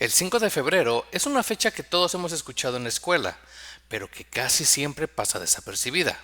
El 5 de febrero es una fecha que todos hemos escuchado en la escuela, pero que casi siempre pasa desapercibida.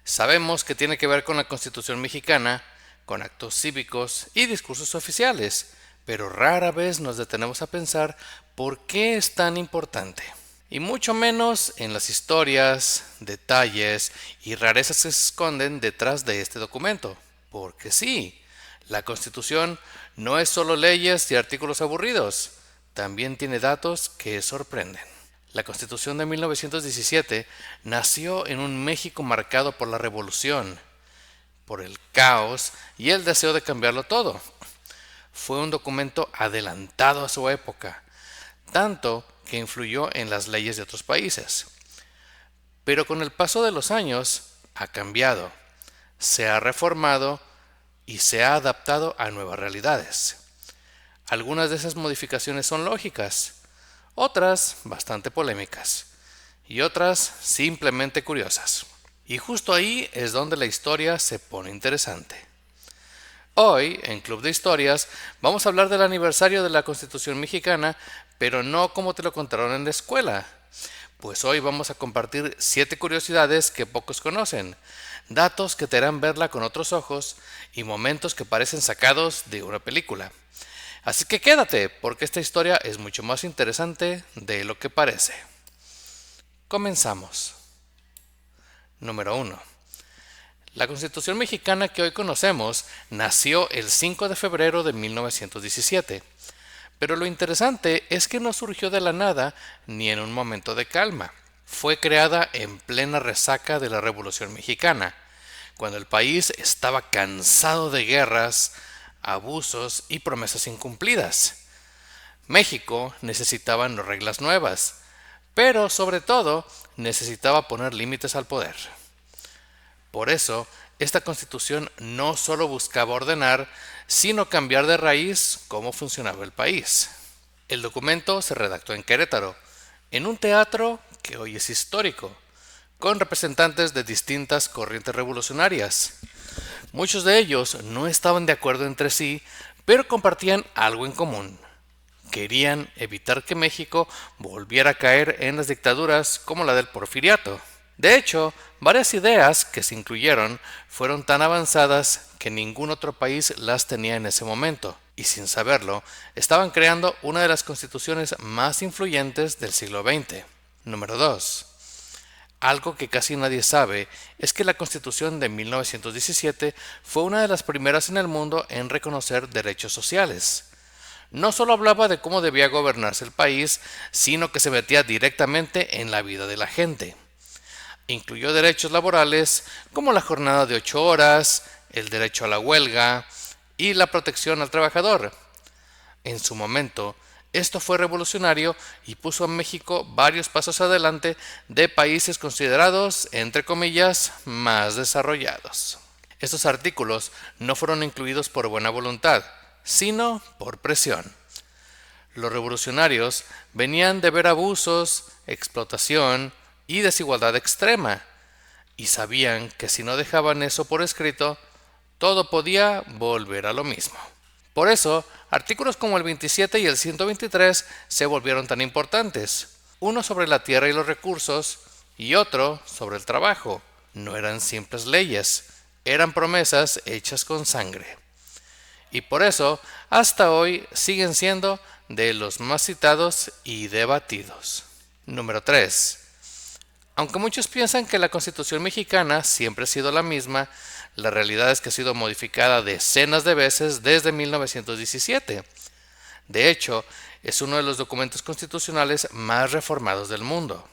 Sabemos que tiene que ver con la Constitución mexicana, con actos cívicos y discursos oficiales, pero rara vez nos detenemos a pensar por qué es tan importante. Y mucho menos en las historias, detalles y rarezas que se esconden detrás de este documento. Porque sí, la Constitución no es solo leyes y artículos aburridos, también tiene datos que sorprenden. La Constitución de 1917 nació en un México marcado por la revolución, por el caos y el deseo de cambiarlo todo. Fue un documento adelantado a su época, tanto que influyó en las leyes de otros países. Pero con el paso de los años ha cambiado, se ha reformado y se ha adaptado a nuevas realidades. Algunas de esas modificaciones son lógicas, otras bastante polémicas y otras simplemente curiosas. Y justo ahí es donde la historia se pone interesante. Hoy, en Club de Historias, vamos a hablar del aniversario de la Constitución mexicana, pero no como te lo contaron en la escuela. Pues hoy vamos a compartir 7 curiosidades que pocos conocen, datos que te harán verla con otros ojos y momentos que parecen sacados de una película. Así que quédate, porque esta historia es mucho más interesante de lo que parece. Comenzamos. Número 1. La Constitución mexicana que hoy conocemos nació el 5 de febrero de 1917. Pero lo interesante es que no surgió de la nada ni en un momento de calma. Fue creada en plena resaca de la Revolución Mexicana, cuando el país estaba cansado de guerras, abusos y promesas incumplidas. México necesitaba no reglas nuevas, pero sobre todo necesitaba poner límites al poder. Por eso, esta constitución no solo buscaba ordenar, sino cambiar de raíz cómo funcionaba el país. El documento se redactó en Querétaro, en un teatro que hoy es histórico, con representantes de distintas corrientes revolucionarias. Muchos de ellos no estaban de acuerdo entre sí, pero compartían algo en común. Querían evitar que México volviera a caer en las dictaduras como la del Porfiriato. De hecho, varias ideas que se incluyeron fueron tan avanzadas que ningún otro país las tenía en ese momento, y sin saberlo, estaban creando una de las constituciones más influyentes del siglo XX. Número 2. Algo que casi nadie sabe es que la Constitución de 1917 fue una de las primeras en el mundo en reconocer derechos sociales. No solo hablaba de cómo debía gobernarse el país, sino que se metía directamente en la vida de la gente. Incluyó derechos laborales como la jornada de 8 horas, el derecho a la huelga y la protección al trabajador. En su momento, esto fue revolucionario y puso a México varios pasos adelante de países considerados, entre comillas, más desarrollados. Estos artículos no fueron incluidos por buena voluntad, sino por presión. Los revolucionarios venían de ver abusos, explotación y desigualdad extrema, y sabían que si no dejaban eso por escrito, todo podía volver a lo mismo. Por eso, artículos como el 27 y el 123 se volvieron tan importantes, uno sobre la tierra y los recursos y otro sobre el trabajo. No eran simples leyes, eran promesas hechas con sangre. Y por eso, hasta hoy siguen siendo de los más citados y debatidos. Número 3. Aunque muchos piensan que la Constitución mexicana siempre ha sido la misma, la realidad es que ha sido modificada decenas de veces desde 1917. De hecho, es uno de los documentos constitucionales más reformados del mundo.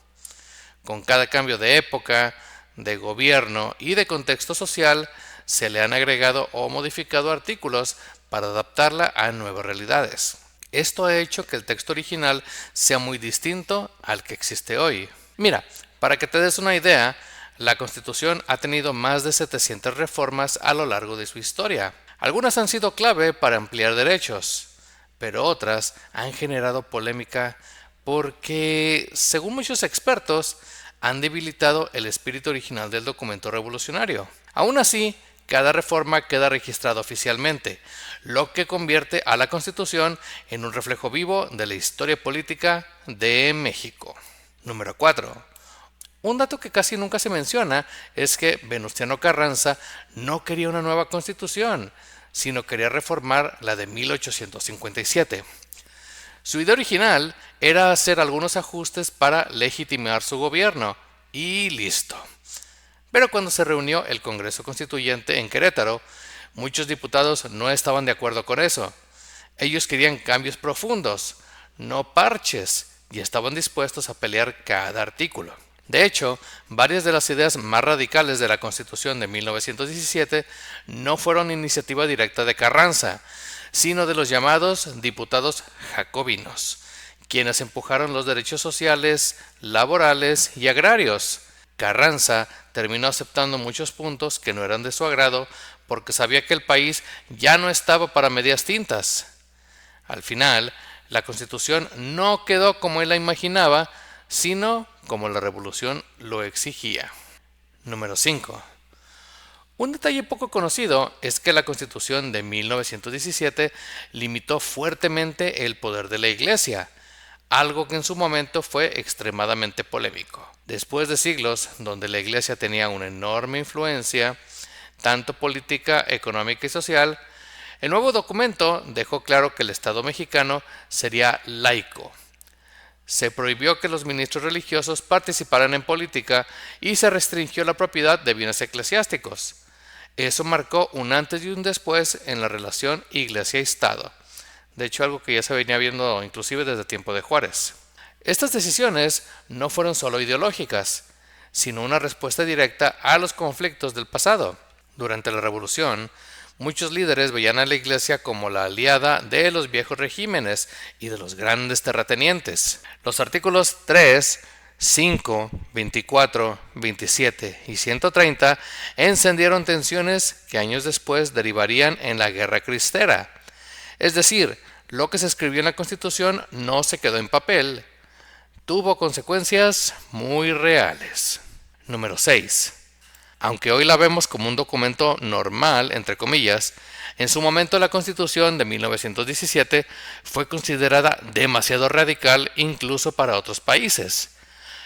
Con cada cambio de época, de gobierno y de contexto social, se le han agregado o modificado artículos para adaptarla a nuevas realidades. Esto ha hecho que el texto original sea muy distinto al que existe hoy. Mira, para que te des una idea, la Constitución ha tenido más de 700 reformas a lo largo de su historia. Algunas han sido clave para ampliar derechos, pero otras han generado polémica porque, según muchos expertos, han debilitado el espíritu original del documento revolucionario. Aún así, cada reforma queda registrada oficialmente, lo que convierte a la Constitución en un reflejo vivo de la historia política de México. Número 4. Un dato que casi nunca se menciona es que Venustiano Carranza no quería una nueva Constitución, sino quería reformar la de 1857. Su idea original era hacer algunos ajustes para legitimar su gobierno, y listo. Pero cuando se reunió el Congreso Constituyente en Querétaro, muchos diputados no estaban de acuerdo con eso. Ellos querían cambios profundos, no parches, y estaban dispuestos a pelear cada artículo. De hecho, varias de las ideas más radicales de la Constitución de 1917 no fueron iniciativa directa de Carranza, sino de los llamados diputados jacobinos, quienes empujaron los derechos sociales, laborales y agrarios. Carranza terminó aceptando muchos puntos que no eran de su agrado porque sabía que el país ya no estaba para medias tintas. Al final, la Constitución no quedó como él la imaginaba, sino como la revolución lo exigía. Número 5. Un detalle poco conocido es que la Constitución de 1917 limitó fuertemente el poder de la Iglesia, algo que en su momento fue extremadamente polémico. Después de siglos donde la Iglesia tenía una enorme influencia, tanto política, económica y social, el nuevo documento dejó claro que el Estado mexicano sería laico. Se prohibió que los ministros religiosos participaran en política y se restringió la propiedad de bienes eclesiásticos. Eso marcó un antes y un después en la relación Iglesia-Estado. De hecho, algo que ya se venía viendo inclusive desde el tiempo de Juárez. Estas decisiones no fueron solo ideológicas, sino una respuesta directa a los conflictos del pasado. Durante la Revolución, muchos líderes veían a la Iglesia como la aliada de los viejos regímenes y de los grandes terratenientes. Los artículos 3, 5, 24, 27 y 130 encendieron tensiones que años después derivarían en la Guerra Cristera. Es decir, lo que se escribió en la Constitución no se quedó en papel, tuvo consecuencias muy reales. Número 6. Aunque hoy la vemos como un documento normal, entre comillas, en su momento la Constitución de 1917 fue considerada demasiado radical incluso para otros países.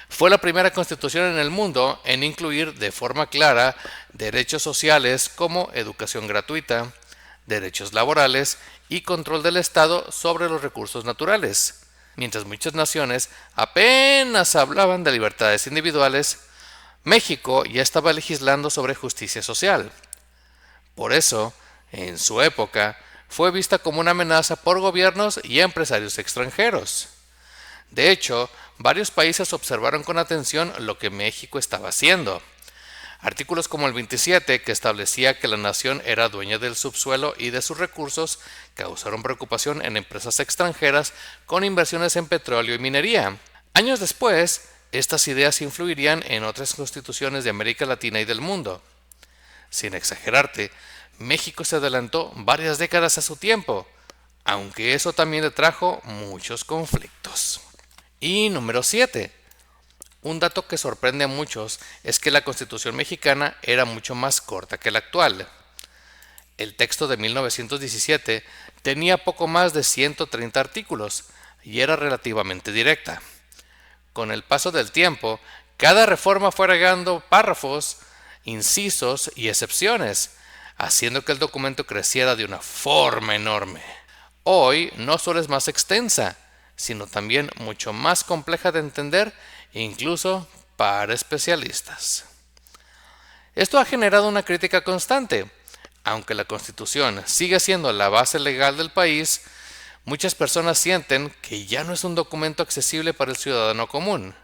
Fue la primera constitución en el mundo en incluir de forma clara derechos sociales como educación gratuita, derechos laborales y control del Estado sobre los recursos naturales. Mientras muchas naciones apenas hablaban de libertades individuales, México ya estaba legislando sobre justicia social. Por eso, en su época, fue vista como una amenaza por gobiernos y empresarios extranjeros. De hecho, varios países observaron con atención lo que México estaba haciendo. Artículos como el 27, que establecía que la nación era dueña del subsuelo y de sus recursos, causaron preocupación en empresas extranjeras con inversiones en petróleo y minería. Años después, estas ideas influirían en otras constituciones de América Latina y del mundo. Sin exagerarte, México se adelantó varias décadas a su tiempo, aunque eso también le trajo muchos conflictos. Y número 7. Un dato que sorprende a muchos es que la Constitución mexicana era mucho más corta que la actual. El texto de 1917 tenía poco más de 130 artículos y era relativamente directa. Con el paso del tiempo, cada reforma fue agregando párrafos, incisos y excepciones, haciendo que el documento creciera de una forma enorme. Hoy no solo es más extensa, sino también mucho más compleja de entender, incluso para especialistas. Esto ha generado una crítica constante. Aunque la Constitución sigue siendo la base legal del país, muchas personas sienten que ya no es un documento accesible para el ciudadano común.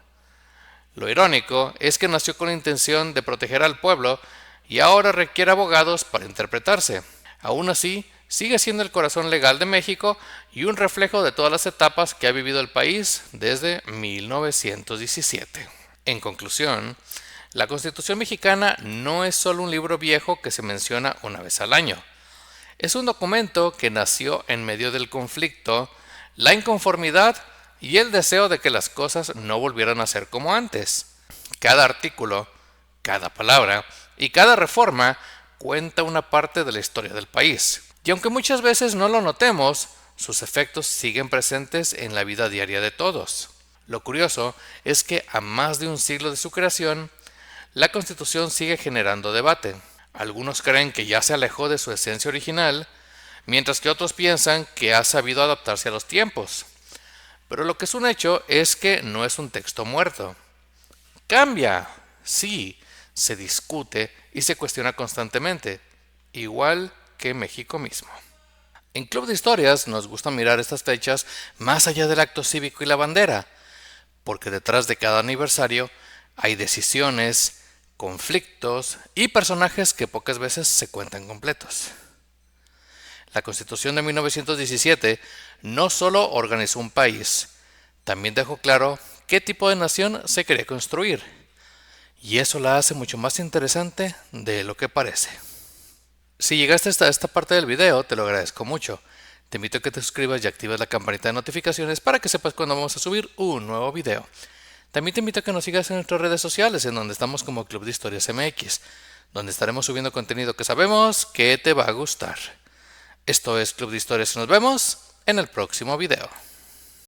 Lo irónico es que nació con la intención de proteger al pueblo y ahora requiere abogados para interpretarse. Aún así, sigue siendo el corazón legal de México y un reflejo de todas las etapas que ha vivido el país desde 1917. En conclusión, la Constitución mexicana no es solo un libro viejo que se menciona una vez al año. Es un documento que nació en medio del conflicto, la inconformidad y el deseo de que las cosas no volvieran a ser como antes. Cada artículo, cada palabra y cada reforma cuenta una parte de la historia del país. Y aunque muchas veces no lo notemos, sus efectos siguen presentes en la vida diaria de todos. Lo curioso es que a más de un siglo de su creación, la Constitución sigue generando debate. Algunos creen que ya se alejó de su esencia original, mientras que otros piensan que ha sabido adaptarse a los tiempos. Pero lo que es un hecho es que no es un texto muerto. Cambia, sí, se discute y se cuestiona constantemente, igual que México mismo. En Club de Historias nos gusta mirar estas fechas más allá del acto cívico y la bandera, porque detrás de cada aniversario hay decisiones, conflictos y personajes que pocas veces se cuentan completos. La Constitución de 1917 no solo organizó un país, también dejó claro qué tipo de nación se quería construir, y eso la hace mucho más interesante de lo que parece. Si llegaste hasta esta parte del video, te lo agradezco mucho. Te invito a que te suscribas y actives la campanita de notificaciones para que sepas cuando vamos a subir un nuevo video. También te invito a que nos sigas en nuestras redes sociales, en donde estamos como Club de Historias MX, donde estaremos subiendo contenido que sabemos que te va a gustar. Esto es Club de Historias y nos vemos en el próximo video.